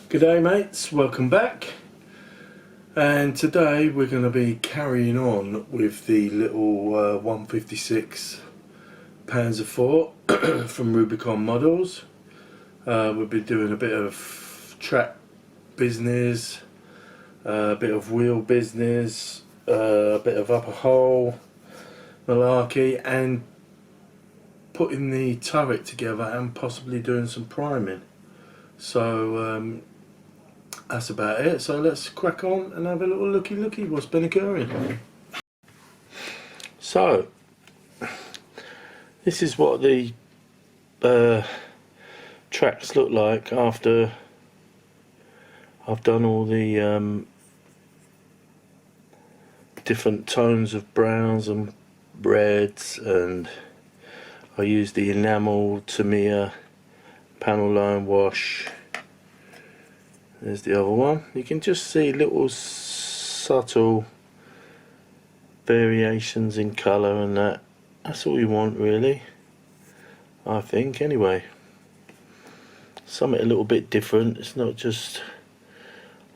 G'day mates, welcome back, and today we're going to be carrying on with the little 156 Panzer IV from Rubicon models. We'll be doing a bit of track business, a bit of wheel business, a bit of upper hull malarkey, and putting the turret together and possibly doing some priming. So that's about it, so let's crack on and have a little looky what's been occurring. So this is what the tracks look like after I've done all the different tones of browns and reds, and I used the enamel Tamiya panel line wash. There's the other one. You can just see little subtle variations in colour and that. That's all you want really, I think, anyway. Something a little bit different. It's not just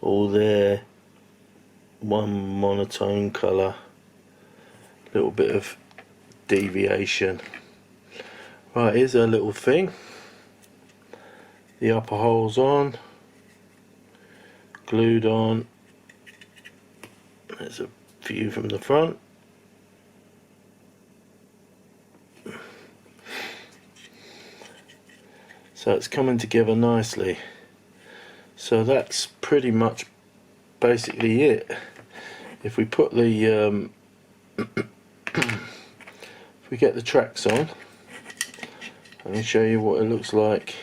all there, one monotone colour. Little bit of deviation. Right, here's our little thing. The upper hole's on, glued on. There's a view from the front. So it's coming together nicely. So that's pretty much basically it. If we put the if we get the tracks on, I can show you what it looks like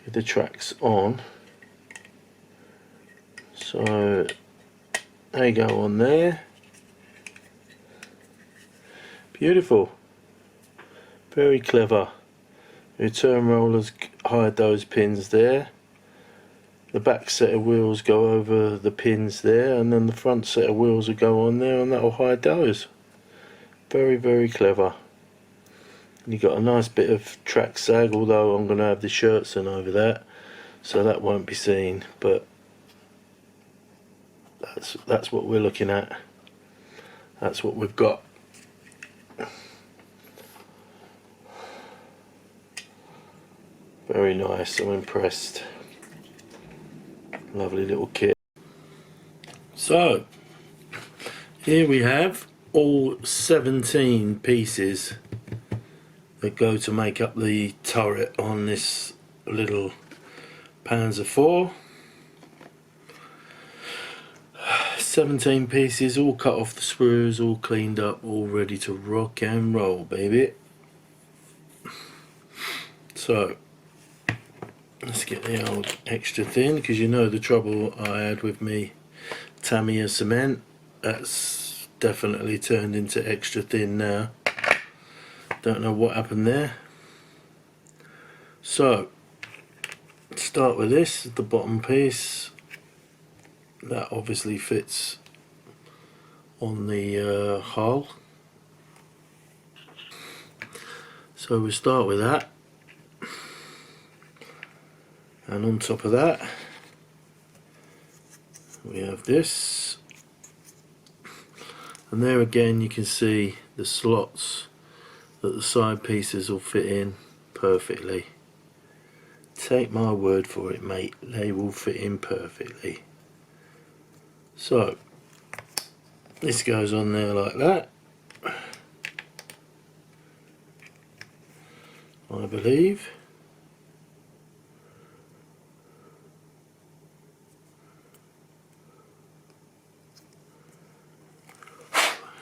with the tracks on. So they go on there. Beautiful, very clever. Return rollers hide those pins there. The back set of wheels go over the pins there, and then the front set of wheels will go on there, and that will hide those. Very clever. And you got a nice bit of track sag, although I'm going to have the Schurtzen over that, so that won't be seen. But that's what we're looking at. That's what we've got. Very nice, I'm impressed. Lovely little kit. So here we have all 17 pieces that go to make up the turret on this little Panzer IV. 17 pieces, all cut off the screws, all cleaned up, all ready to rock and roll, baby. So let's get the old extra thin, because you know the trouble I had with me Tamiya cement. That's definitely turned into extra thin now. Don't know what happened there. So start with this, the bottom piece. That obviously fits on the hull. So we start with that. And on top of that we have this, and there again you can see the slots that the side pieces will fit in perfectly. Take my word for it, mate, they will fit in perfectly. So this goes on there like that, I believe.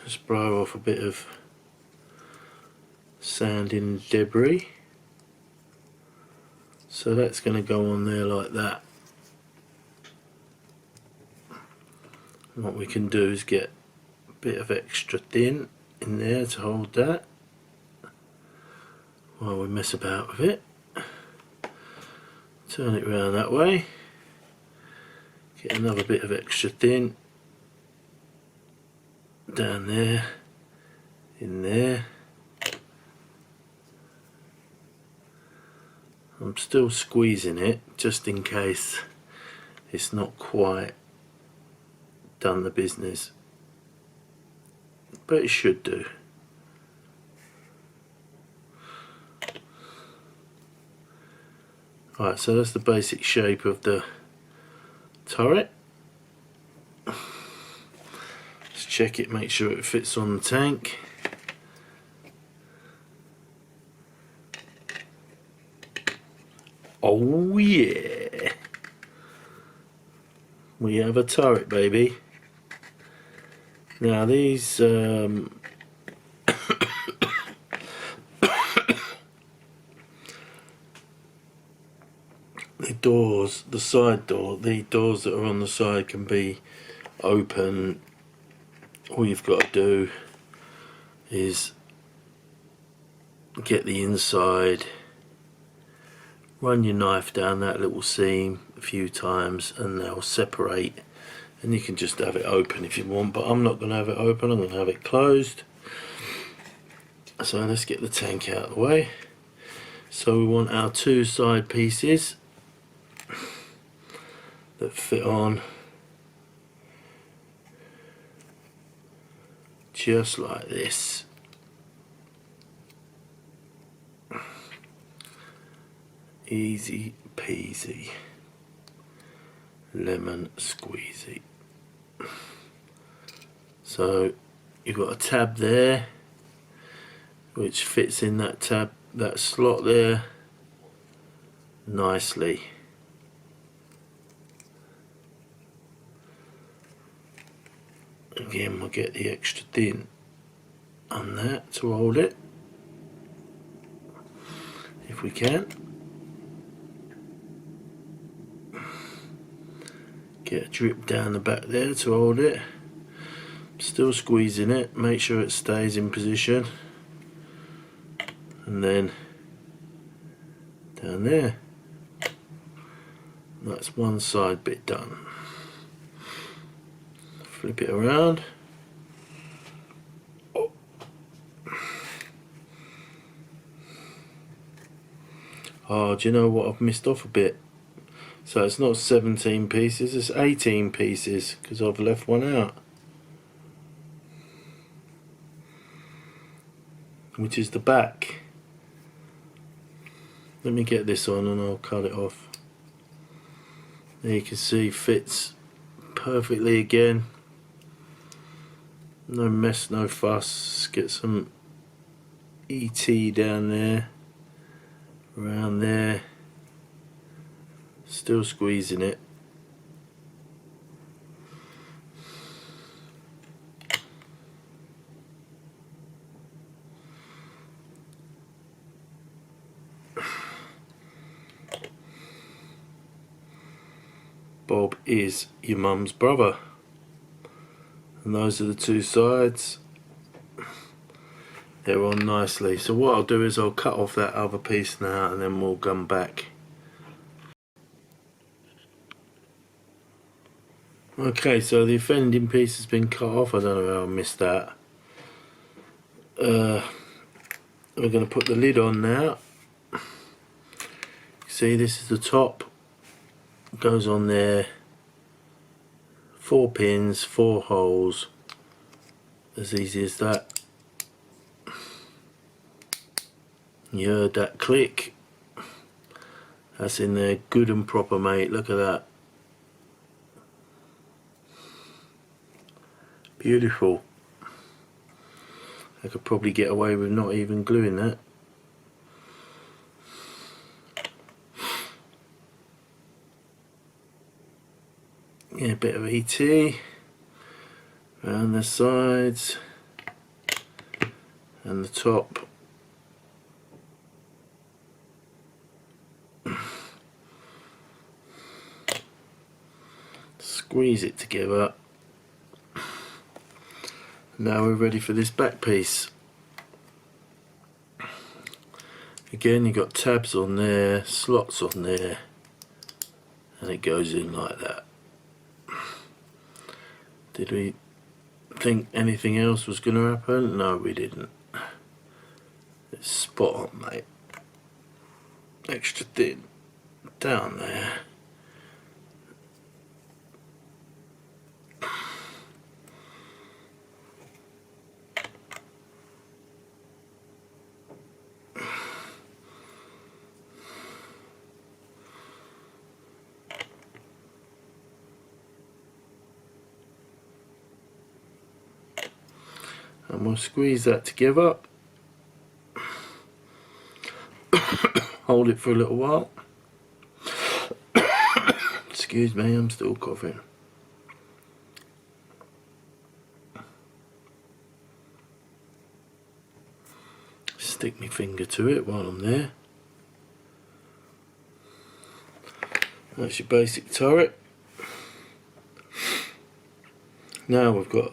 Just blow off a bit of sand and debris. So that's going to go on there like that. And what we can do is get a bit of extra thin in there to hold that while we mess about with it. Turn it round that way. Get another bit of extra thin down there, in there, I'm still squeezing it just in case it's not quite done the business, but it should do. Right, so that's the basic shape of the turret. Let's check it, make sure it fits on the tank. Oh yeah, we have a turret, baby. Now these the doors, the side door, the doors that are on the side can be open. All you've got to do is get the inside, run your knife down that little seam a few times and they'll separate, and you can just have it open if you want, but I'm not going to have it open, I'm going to have it closed. So let's get the tank out of the way. So we want our two side pieces that fit on just like this. Easy peasy, lemon squeezy. So you've got a tab there which fits in that tab, that slot there nicely. Again, we'll get the extra thin on that to hold it if we can. Get a drip down the back there to hold it. Still squeezing it, make sure it stays in position. And then down there. That's one side bit done. Flip it around. Oh. Oh, do you know what? I've missed off a bit. So it's not 17 pieces, it's 18 pieces because I've left one out, which is the back. Let me get this on and I'll cut it off. There you can see fits perfectly again. No mess, no fuss. Get some ET down there, around there. Still squeezing it. Bob is your mum's brother. And those are the two sides. They're on nicely. So what I'll do is I'll cut off that other piece now and then we'll come back. Okay, so the offending piece has been cut off. I don't know how I missed that. We're going to put the lid on now. See, this is the top. Goes on there. 4 pins, 4 holes. As easy as that. You heard that click. That's in there, good and proper, mate. Look at that. Beautiful. I could probably get away with not even gluing that. Yeah, a bit of ET around the sides and the top. Squeeze it together. Now we're ready for this back piece. Again, you've got tabs on there, slots on there, and it goes in like that. Did we think anything else was going to happen? No, we didn't. It's spot on, mate. extra thin down there. And we'll squeeze that together. Hold it for a little while. Excuse me, I'm still coughing. Stick my finger to it while I'm there. That's your basic turret. Now we've got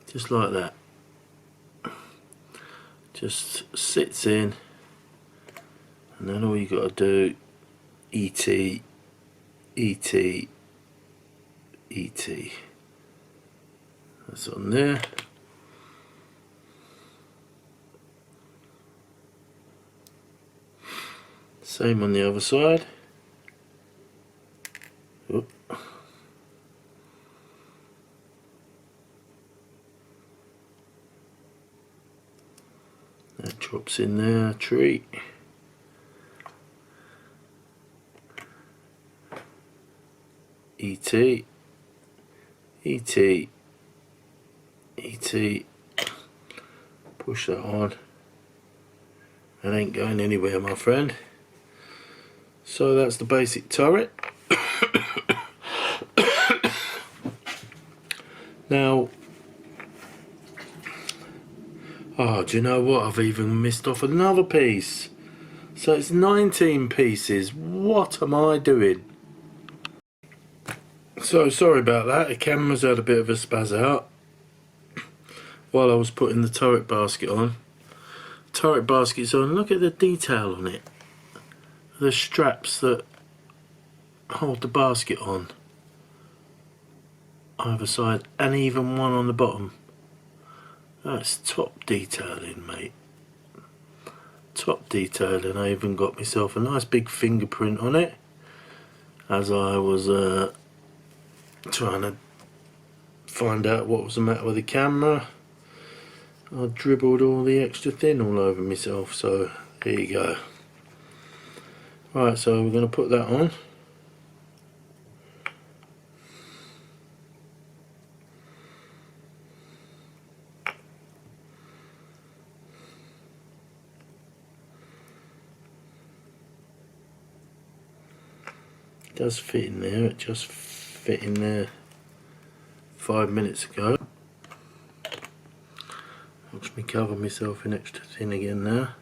just like that. Just sits in, and then all you got to do, ET, ET, ET. That's on there. Same on the other side. Oop. That drops in there, treat. ET, ET, ET. Push that on. It ain't going anywhere, my friend. So that's the basic turret. Now, oh, do you know what? I've even missed off another piece. So it's 19 pieces. What am I doing? So sorry about that. The camera's had a bit of a spaz out while I was putting the turret basket on. Turret basket's on. Look at the detail on it. The straps that hold the basket on either side, and even one on the bottom. That's top detailing, mate. Top detailing. I even got myself a nice big fingerprint on it as I was trying to find out what was the matter with the camera. I dribbled all the extra thin all over myself, so there you go. Right, so we're going to put that on. It does fit in there, it just fit in there 5 minutes ago. Watch me cover myself in extra thin again now.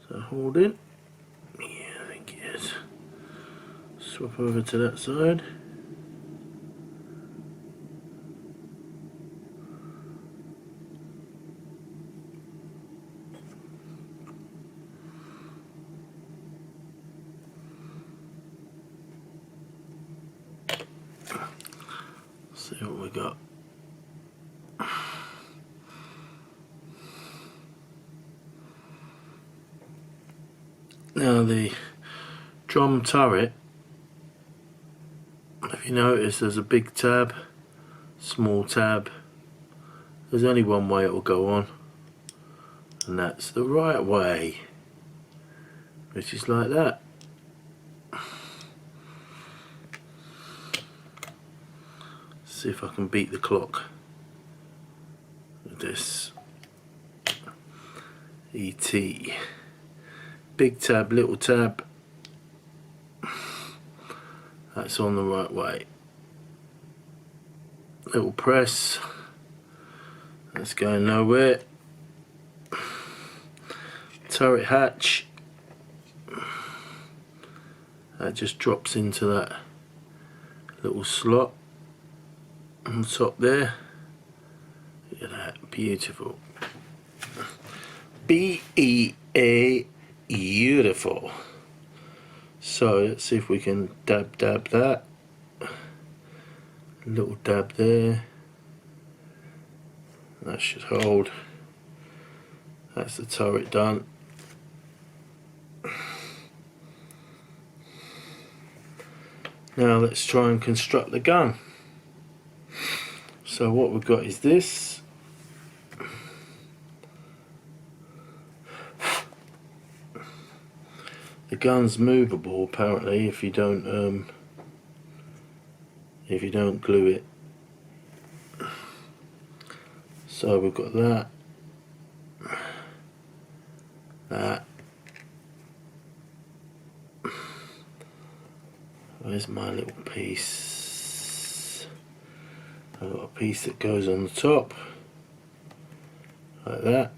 So hold in. Yeah, I think it is. Swap over to that side. See what we got. Now the drum turret, if you notice, there's a big tab, small tab. There's only one way it will go on, and that's the right way, which is like that. See if I can beat the clock with this. ET. Big tab, little tab. That's on the right way. Little press. That's going nowhere. Turret hatch. That just drops into that little slot on top there. Look at that, beautiful. B-E-A, beautiful. So let's see if we can dab that. A little dab there. That should hold. That's the turret done. Now let's try and construct the gun. So what we've got is this. The gun's movable apparently if you don't glue it. So we've got that. Where's my little piece? I've got a piece that goes on the top, like that.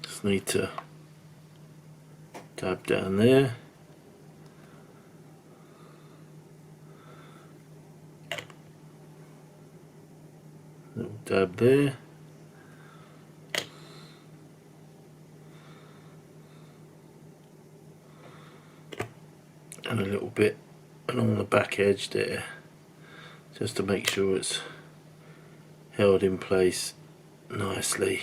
Just need to dab down there. Little dab there. And a little bit along the back edge there, just to make sure it's held in place nicely.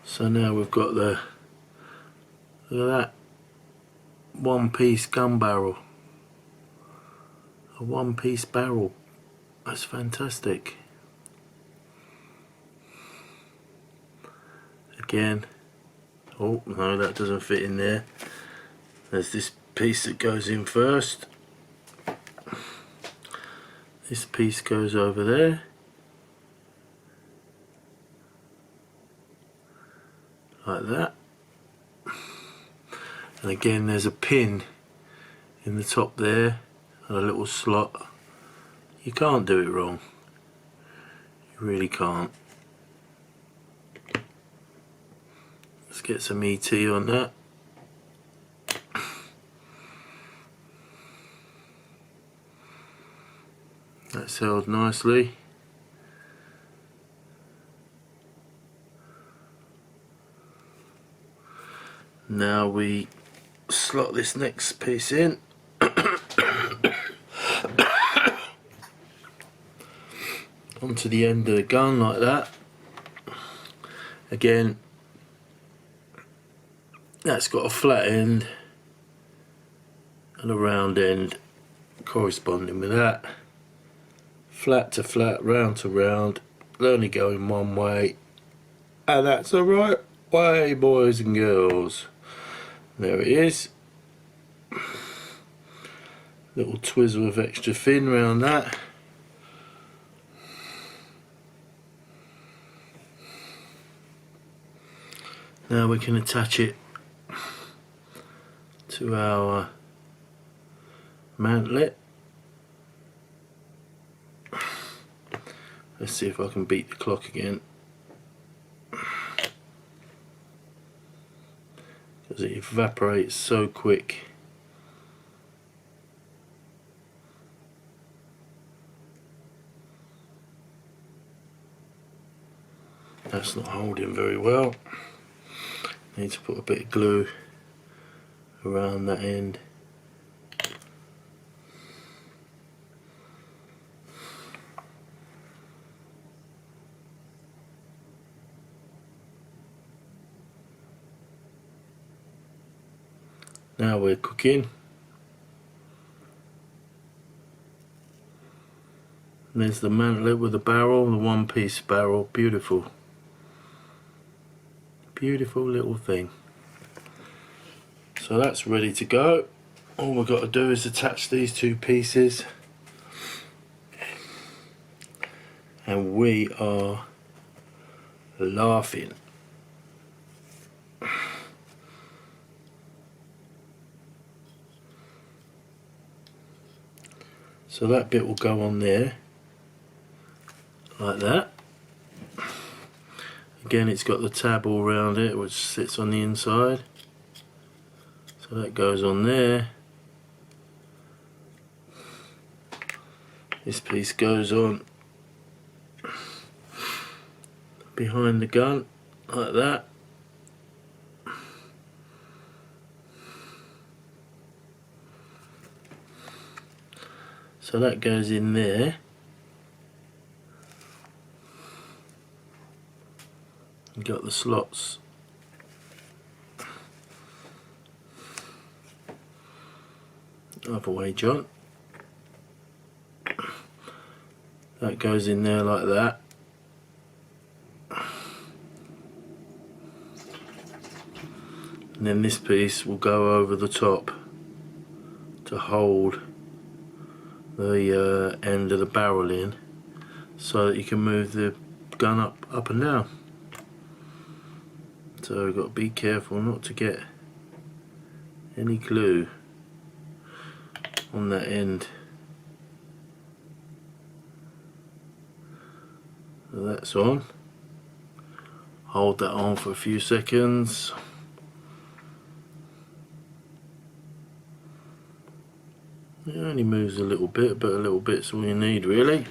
So now we've got the, look at that, one-piece gun barrel. A one-piece barrel. That's fantastic. Again, oh no, that doesn't fit in there. There's this piece that goes in first. This piece goes over there. Like that. And again there's a pin in the top there and a little slot. You can't do it wrong. You really can't. Let's get some ET on that. That's held nicely. Now we slot this next piece in. Onto the end of the gun like that. Again, that's got a flat end and a round end corresponding with that. Flat to flat, round to round, they're only going one way, and that's the right way, boys and girls. There it is. Little twizzle of extra fin round that. Now we can attach it to our mantlet. Let's see if I can beat the clock again, because it evaporates so quick. That's not holding very well. Need to put a bit of glue around that end. Now we're cooking. And there's the mantlet with the barrel, the one-piece barrel. Beautiful. Beautiful little thing. So that's ready to go. All we've got to do is attach these two pieces, and we are laughing. So that bit will go on there, like that. Again, it's got the tab all around it, which sits on the inside. So So that goes on there. This piece goes on behind the gun like that. So that goes in there. You got the slots other way, John. That goes in there like that. And then this piece will go over the top to hold the end of the barrel in, so that you can move the gun up and down. So you've got to be careful not to get any glue on that end. So that's on. Hold that on for a few seconds. It only moves a little bit, but a little bit's all you need, really.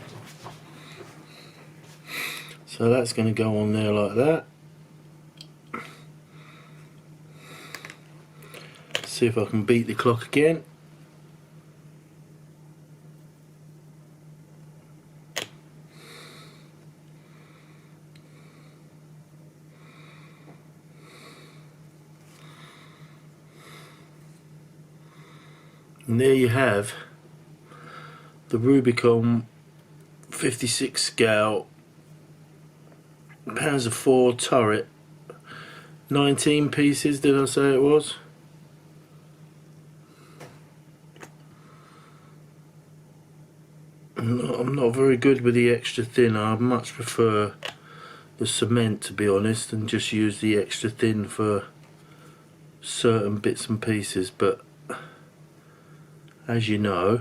So that's going to go on there like that. See if I can beat the clock again. And there you have the Rubicon 56 scale Panzer IV turret. 19 pieces, did I say it was? I'm not very good with the extra thin. I much prefer the cement, to be honest, and just use the extra thin for certain bits and pieces. But as you know,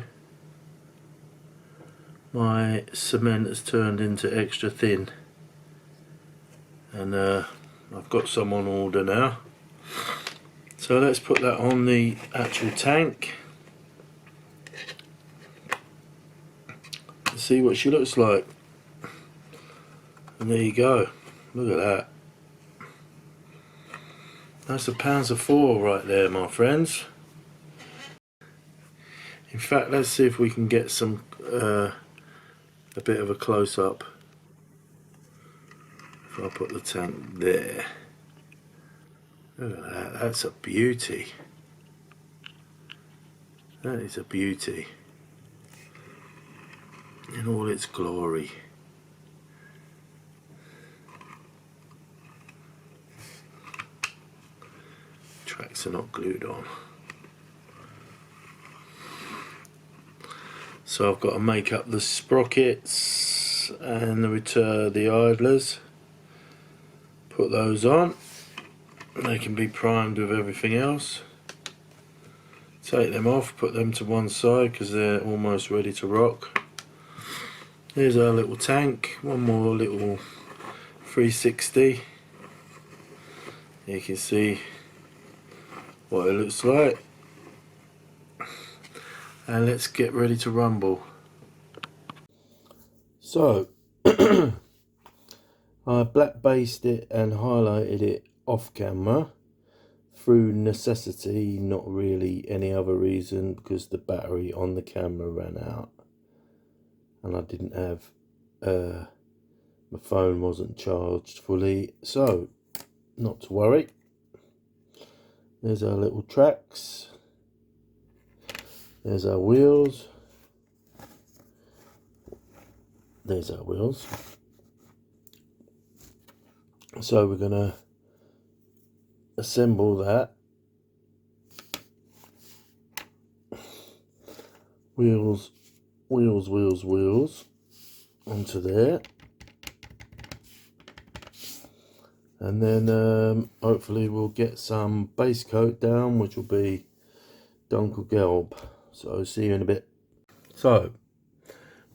my cement has turned into extra thin, and I've got some on order now. So let's put that on the actual tank. See what she looks like. And there you go. Look at that. That's a Panzer IV right there, my friends. In fact, let's see if we can get some a bit of a close-up. If I put the tank there. Look at that. That's a beauty. That is a beauty in all its glory. Tracks are not glued on. So I've got to make up the sprockets and the idlers. Put those on. They can be primed with everything else. Take them off, put them to one side because they're almost ready to rock. Here's our little tank, one more little 360. You can see what it looks like. And let's get ready to rumble. So, I black based it and highlighted it off camera through necessity, not really any other reason, because the battery on the camera ran out. And I didn't have, my phone wasn't charged fully, so not to worry. There's our little tracks. There's our wheels. There's our wheels. So we're gonna assemble that. Wheels onto there, and then hopefully we'll get some base coat down, which will be Dunkelgelb. So see you in a bit. So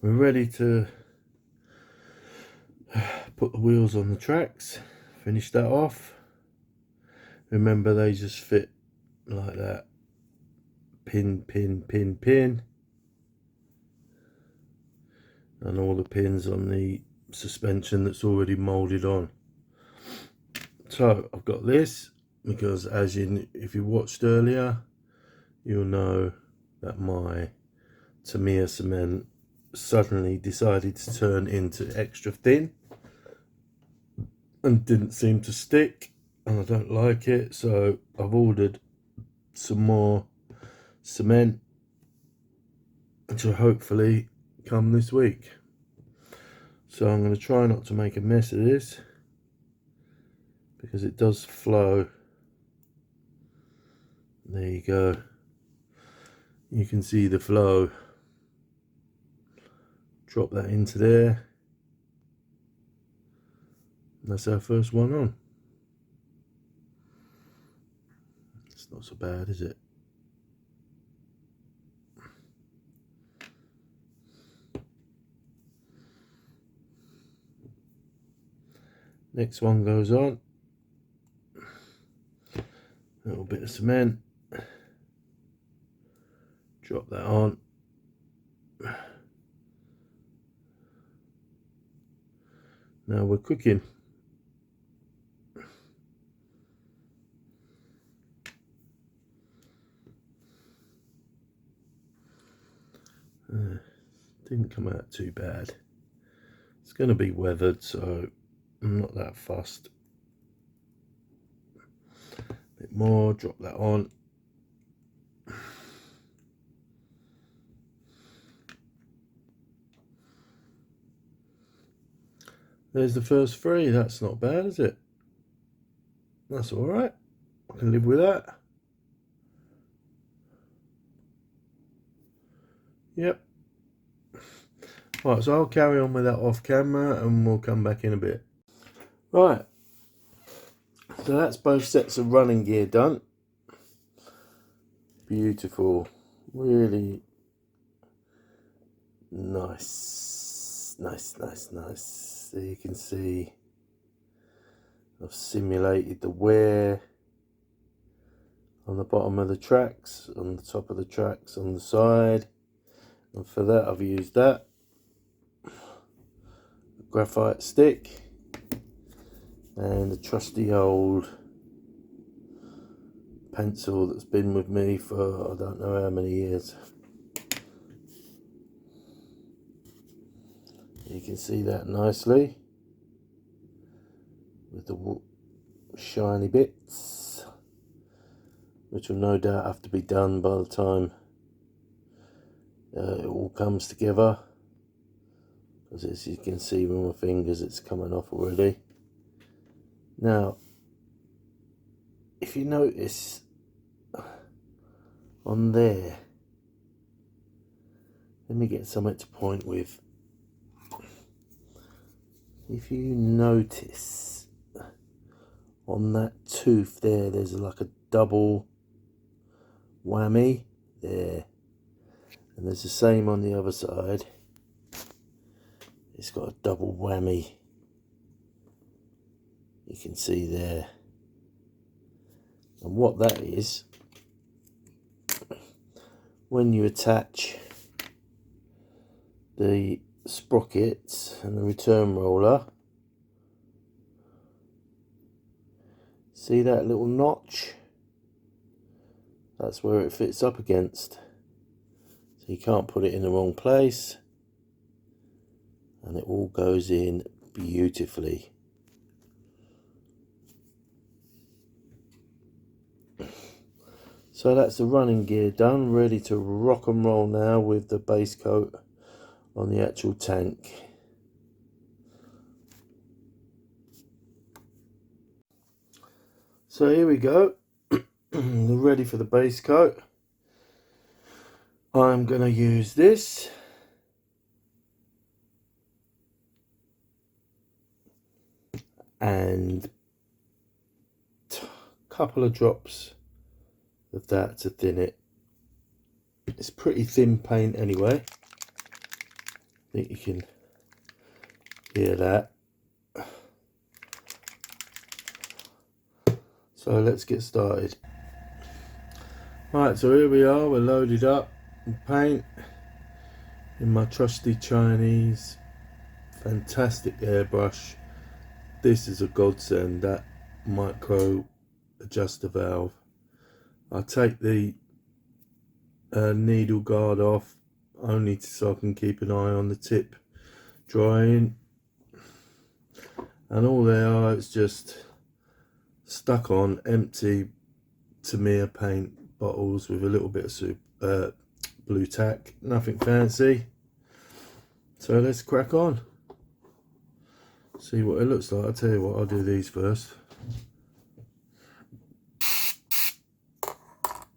we're ready to put the wheels on the tracks, finish that off. Remember, they just fit like that pin, and all the pins on the suspension that's already molded on. So I've got this because, if you watched earlier, you'll know that my Tamiya cement suddenly decided to turn into extra thin and didn't seem to stick, and I don't like it, so I've ordered some more cement, which will hopefully come this week. So I'm going to try not to make a mess of this because it does flow. There you go, you can see the flow. Drop that into there. That's our first one on. It's not so bad, is it? Next one goes on. A little bit of cement. Drop that on. Now we're cooking. Didn't come out too bad. It's going to be weathered, so I'm not that fussed. A bit more, drop that on. There's the first three. That's not bad, is it? That's alright. I can live with that. Yep. Right, so I'll carry on with that off camera and we'll come back in a bit. Right. So that's both sets of running gear done. Beautiful. Really nice. Nice. So you can see I've simulated the wear on the bottom of the tracks, on the top of the tracks, on the side. And for that I've used that graphite stick and a trusty old pencil that's been with me for I don't know how many years. You can see that nicely with the shiny bits, which will no doubt have to be done by the time it all comes together, because as you can see with my fingers it's coming off already. Now if you notice on there, let me get something to point with. If you notice on that tooth there, there's like a double whammy there, and there's the same on the other side. It's got a double whammy, you can see there. And what that is, when you attach the sprockets and the return roller, see that little notch? That's where it fits up against. So you can't put it in the wrong place, and it all goes in beautifully. So that's the running gear done, ready to rock and roll now with the base coat on the actual tank. So here we go, ready for the base coat. I'm going to use this and a couple of drops of that to thin it. It's pretty thin paint anyway. I think you can hear that. So let's get started. Right, so here we are, we're loaded up with paint in my trusty Chinese fantastic airbrush. This is a godsend, that micro adjuster valve. I take the needle guard off only so I can keep an eye on the tip drying, and all they are is just stuck on empty Tamiya paint bottles with a little bit of blue tack, nothing fancy. So let's crack on, see what it looks like. I'll tell you what, I'll do these first.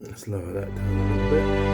Let's lower that down a little bit.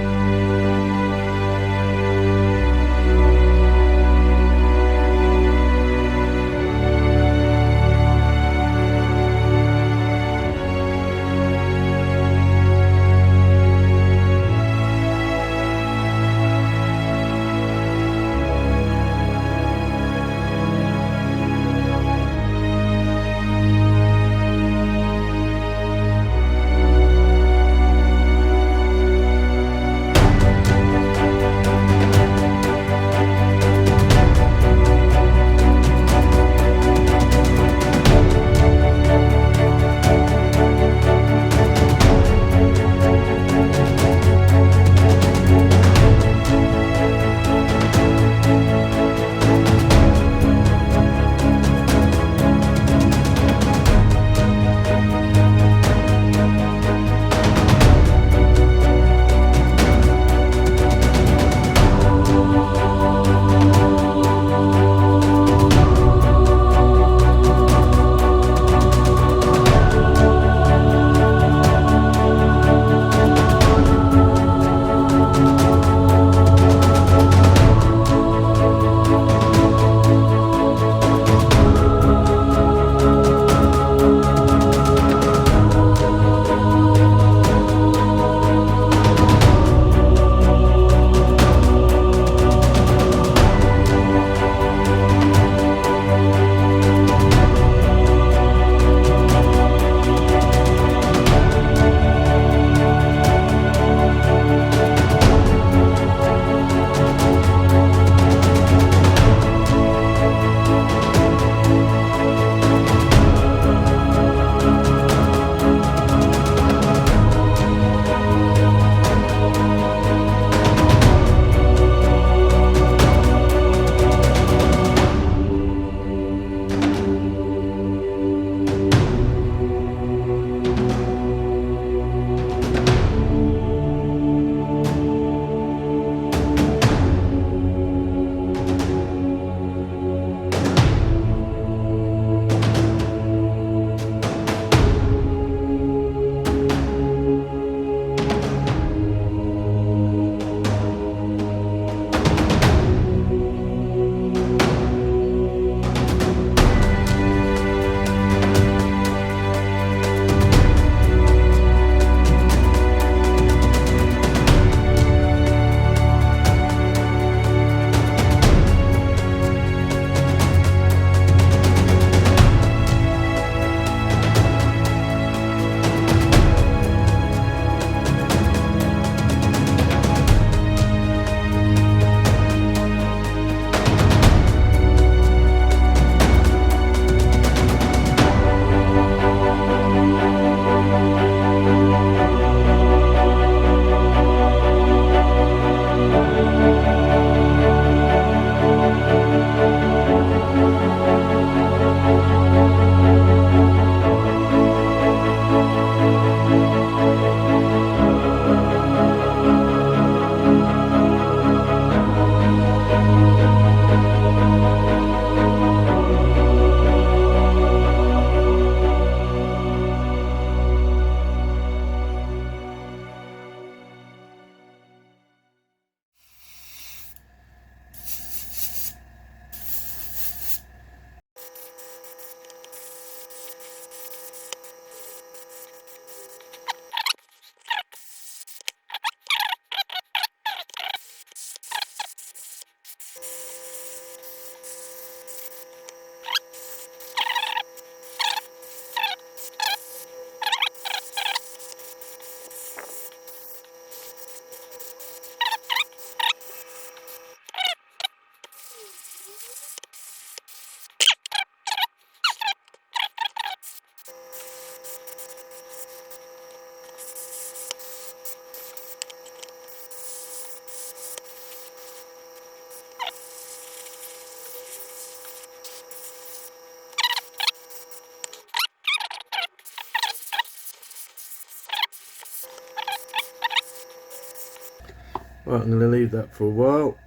Right, I'm going to leave that for a while,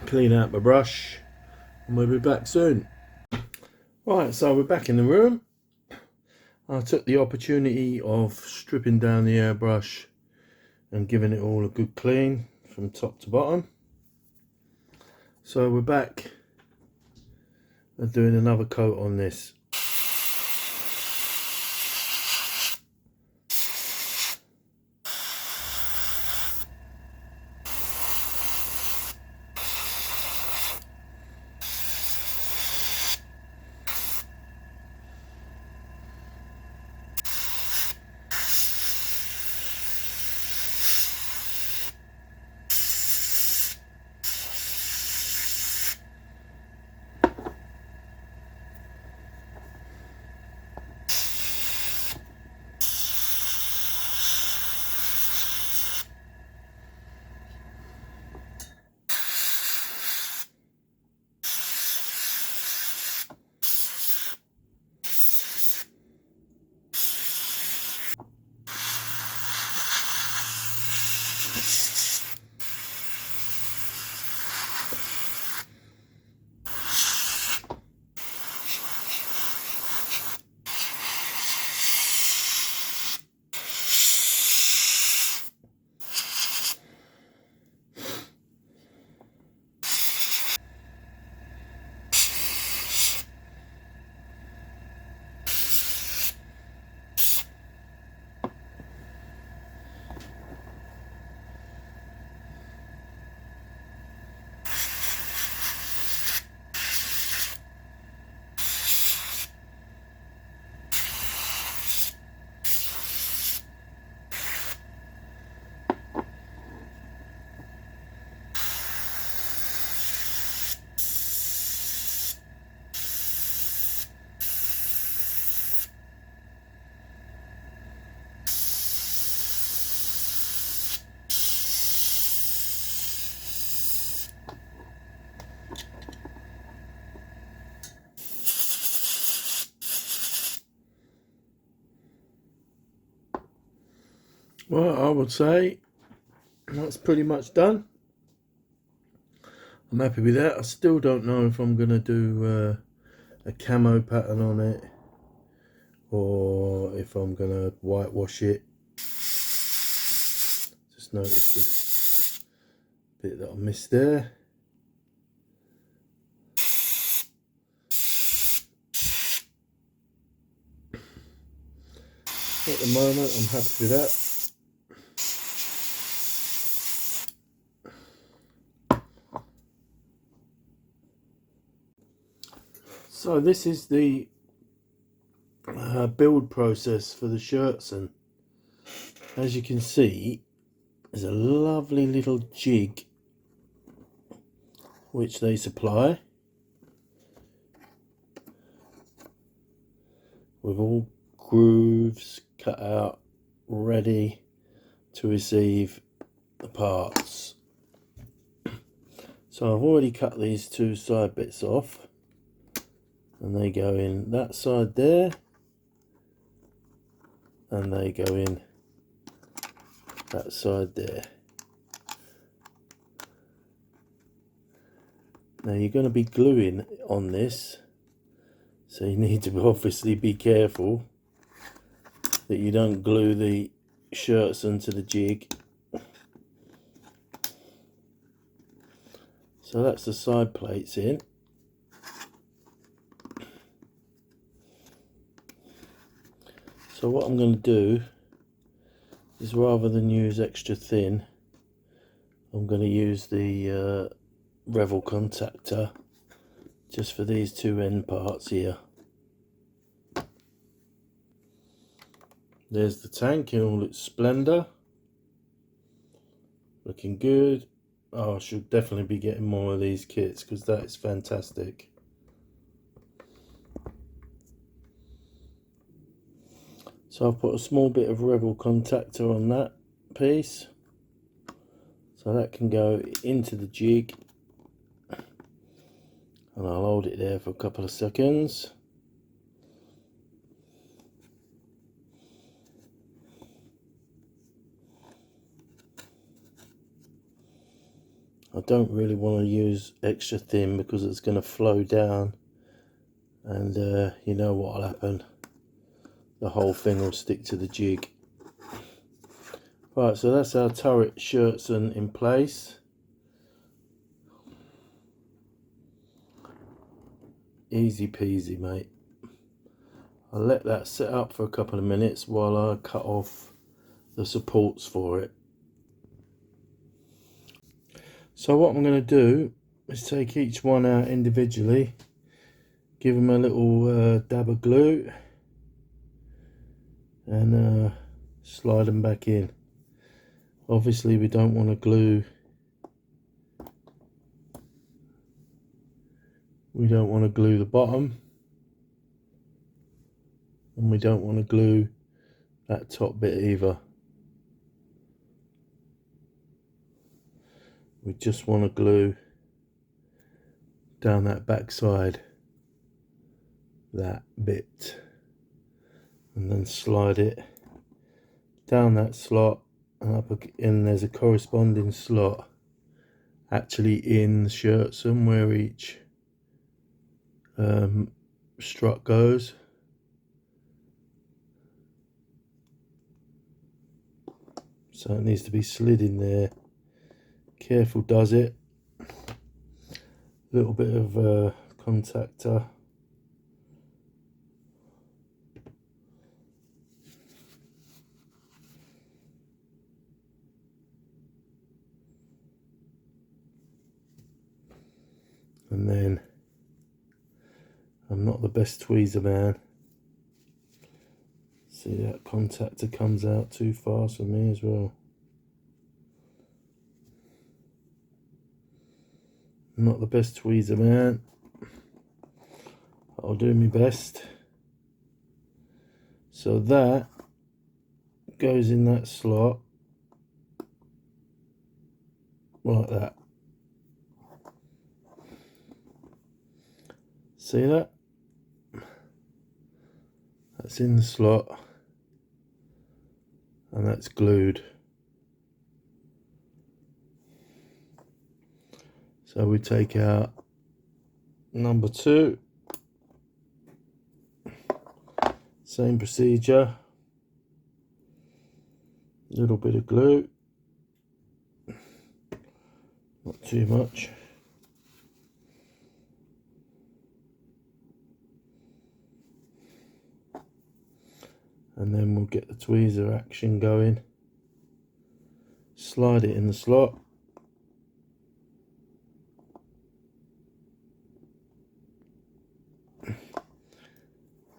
clean out my brush, and we'll be back soon. Right, so we're back in the room. I took the opportunity of stripping down the airbrush and giving it all a good clean from top to bottom. So we're back and doing another coat on this. Well, I would say that's pretty much done. I'm happy with that. I still don't know if I'm going to do a camo pattern on it or if I'm going to whitewash it. Just noticed the bit that I missed there. At the moment, I'm happy with that. So this is the build process for the Schurtzen. As you can see, there's a lovely little jig which they supply with all grooves cut out, ready to receive the parts. So I've already cut these two side bits off, and they go in that side there, and they go in that side there. Now you're going to be gluing on this, so you need to obviously be careful that you don't glue the Schurtzen to the jig. So that's the side plates in. So what I'm going to do is, rather than use extra thin, I'm going to use the Revel contactor just for these two end parts here. There's the tank in all its splendour, looking good. Oh, I should definitely be getting more of these kits because that is fantastic. So I've put a small bit of Revel contactor on that piece, so that can go into the jig, and I'll hold it there for a couple of seconds. I don't really want to use extra thin because it's going to flow down, and you know what will happen, the whole thing will stick to the jig. Right, so that's our turret Schurtzen in place. Easy peasy, mate. I'll let that set up for a couple of minutes while I cut off the supports for it. So what I'm going to do is take each one out individually, give them a little dab of glue, and slide them back in. Obviously we don't want to glue, the bottom, and we don't want to glue that top bit either. We just want to glue down that back side, that bit, and then slide it down that slot and up again. There's a corresponding slot actually in the Schurtzen where each strut goes. So it needs to be slid in there. Careful does it. Little bit of contactor. And then, I'm not the best tweezer man. See, that contactor comes out too fast for me as well. I'm not the best tweezer man. I'll do my best. So that goes in that slot like that. See that? That's in the slot, and that's glued. So we take out number 2, same procedure, little bit of glue, not too much. And then we'll get the tweezer action going. Slide it in the slot.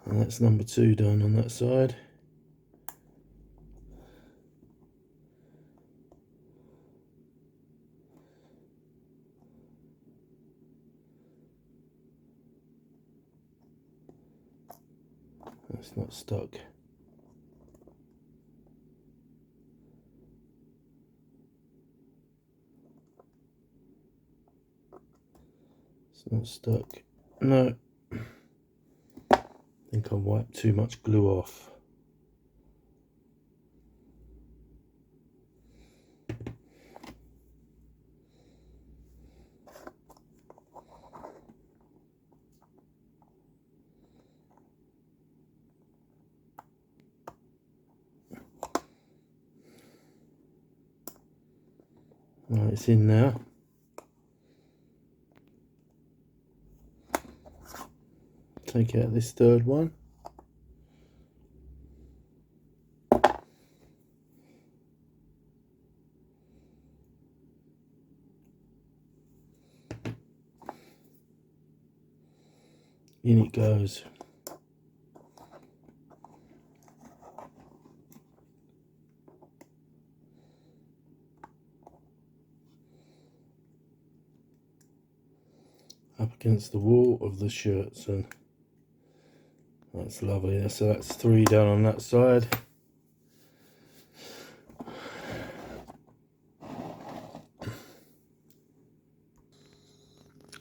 And that's number 2 done on that side. That's not stuck. It's not stuck. No. I think I wiped too much glue off. Right, it's in now. Take out this 3rd one. In it goes. Up against the wall of the Schurtzen. That's lovely. So that's 3 down on that side.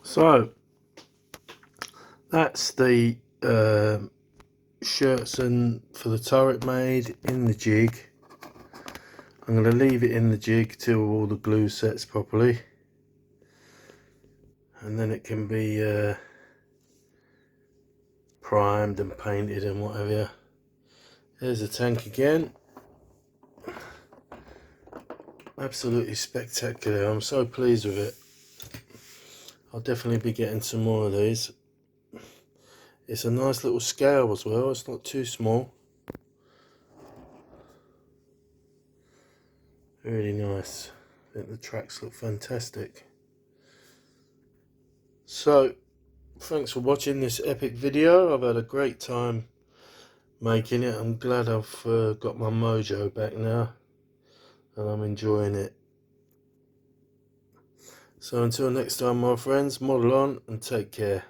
So that's the Schurtzen for the turret made in the jig. I'm going to leave it in the jig till all the glue sets properly. and then it can be primed and painted and whatever. There's the tank again. Absolutely spectacular. I'm so pleased with it. I'll definitely be getting some more of these. It's a nice little scale as well, it's not too small. Really nice. I think the tracks look fantastic. So, thanks for watching this epic video. I've had a great time making it. I'm glad I've got my mojo back now, and I'm enjoying it. So until next time, my friends, model on and take care.